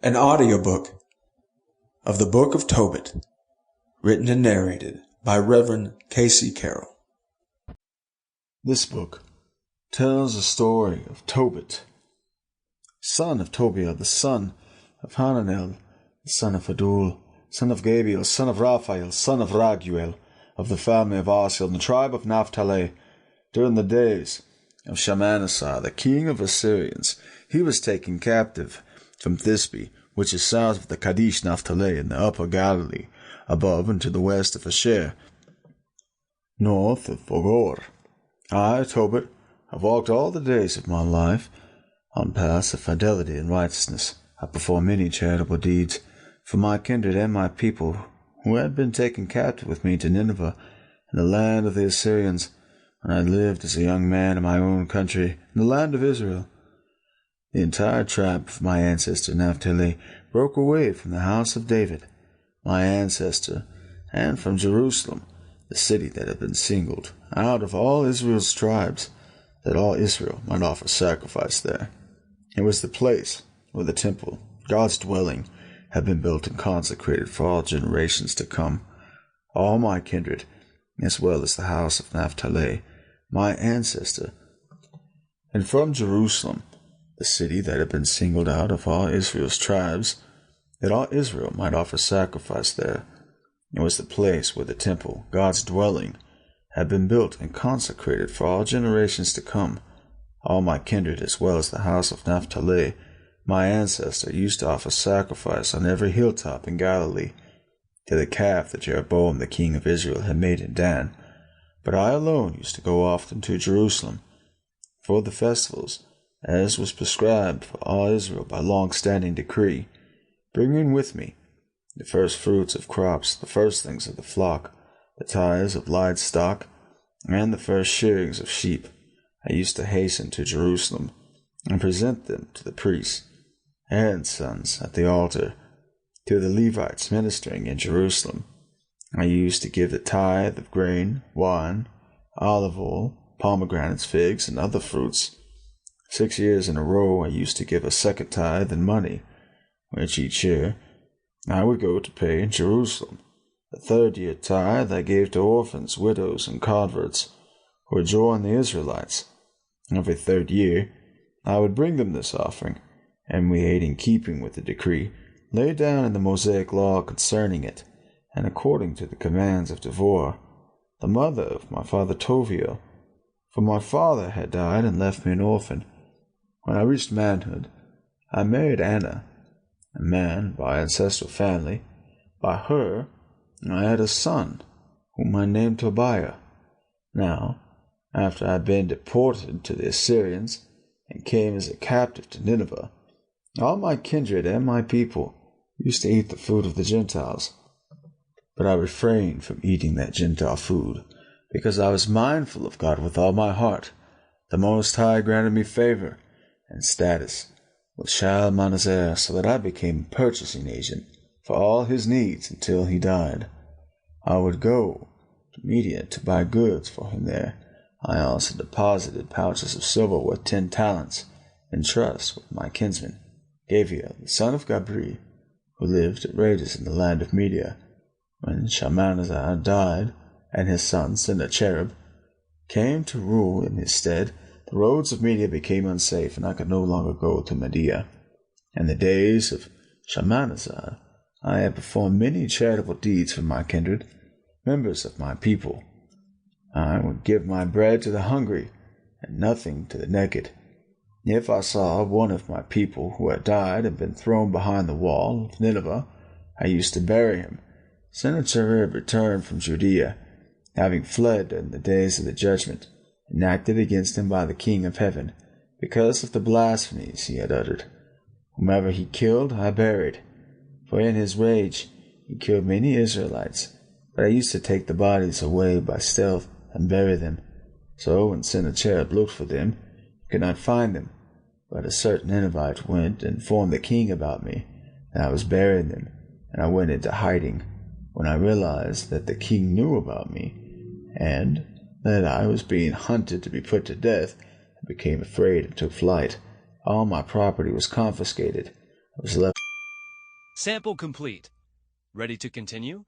An audiobook of the Book of Tobit, written and narrated by Rev Kasey Carroll. This book tells the story of Tobit, son of Tobiah, the son of Hananel, the son of Adul, son of Gabriel, son of Raphael, son of Raguel, of the family of Asel, in the tribe of Naphtali. During the days of Shalmaneser, the king of Assyrians, he was taken captive from Thisbe, which is south of the Kadesh Naphtali in the upper Galilee, above and to the west of Asher, north of Bogor. I, Tobit, have walked all the days of my life on paths of fidelity and righteousness. I performed many charitable deeds for my kindred and my people, who had been taken captive with me to Nineveh, in the land of the Assyrians, when I lived as a young man in my own country, in the land of Israel. The entire tribe of my ancestor Naphtali broke away from the house of David, my ancestor, and from Jerusalem, the city that had been singled out of all Israel's tribes, that all Israel might offer sacrifice there. It was the place where the temple, God's dwelling, had been built and consecrated for all generations to come. All my kindred, as well as the house of Naphtali, my ancestor, and from Jerusalem, the city that had been singled out of all Israel's tribes, that all Israel might offer sacrifice there. It was the place where the temple, God's dwelling, had been built and consecrated for all generations to come. All my kindred, as well as the house of Naphtali, my ancestor, used to offer sacrifice on every hilltop in Galilee to the calf that Jeroboam the king of Israel had made in Dan. But I alone used to go often to Jerusalem for the festivals, as was prescribed for all Israel by long-standing decree, bringing with me the first fruits of crops, the firstlings of the flock, the tithes of livestock, and the first shearings of sheep. I used to hasten to Jerusalem and present them to the priests, Aaron's sons, at the altar, to the Levites ministering in Jerusalem. I used to give the tithe of grain, wine, olive oil, pomegranates, figs, and other fruits. 6 years in a row I used to give a second tithe in money, which each year I would go to pay in Jerusalem. The third year tithe I gave to orphans, widows, and converts who had joined the Israelites. Every third year I would bring them this offering, and we ate in keeping with the decree laid down in the Mosaic law concerning it, and according to the commands of Devorah, the mother of my father Tobiah, for my father had died and left me an orphan. When I reached manhood, I married Anna, a man by ancestral family. By her I had a son, whom I named Tobiah. Now, after I had been deported to the Assyrians, and came as a captive to Nineveh, all my kindred and my people used to eat the food of the Gentiles. But I refrained from eating that Gentile food, because I was mindful of God with all my heart. The Most High granted me favor and status with Shalmaneser, so that I became a purchasing agent for all his needs until he died. I would go to Media to buy goods for him there. I also deposited pouches of silver worth 10 talents in trust with my kinsman, Gabriel, the son of Gabri, who lived at Rades in the land of Media. When Shalmaneser died, and his son Sennacherib came to rule in his stead, the roads of Media became unsafe, and I could no longer go to Media. In the days of Shalmaneser, I had performed many charitable deeds for my kindred, members of my people. I would give my bread to the hungry, and nothing to the naked. If I saw one of my people who had died and been thrown behind the wall of Nineveh, I used to bury him. Sennacherib returned from Judea, having fled in the days of the judgment, enacted against him by the King of Heaven, because of the blasphemies he had uttered. Whomever he killed, I buried, for in his rage he killed many Israelites. But I used to take the bodies away by stealth and bury them. So when Sennacherib looked for them, he could not find them. But a certain Ninevite went and informed the king about me, and I was burying them, and I went into hiding. When I realized that the king knew about me, and that I was being hunted to be put to death, I became afraid and took flight. All my property was confiscated. I was left Sample complete. Ready to continue?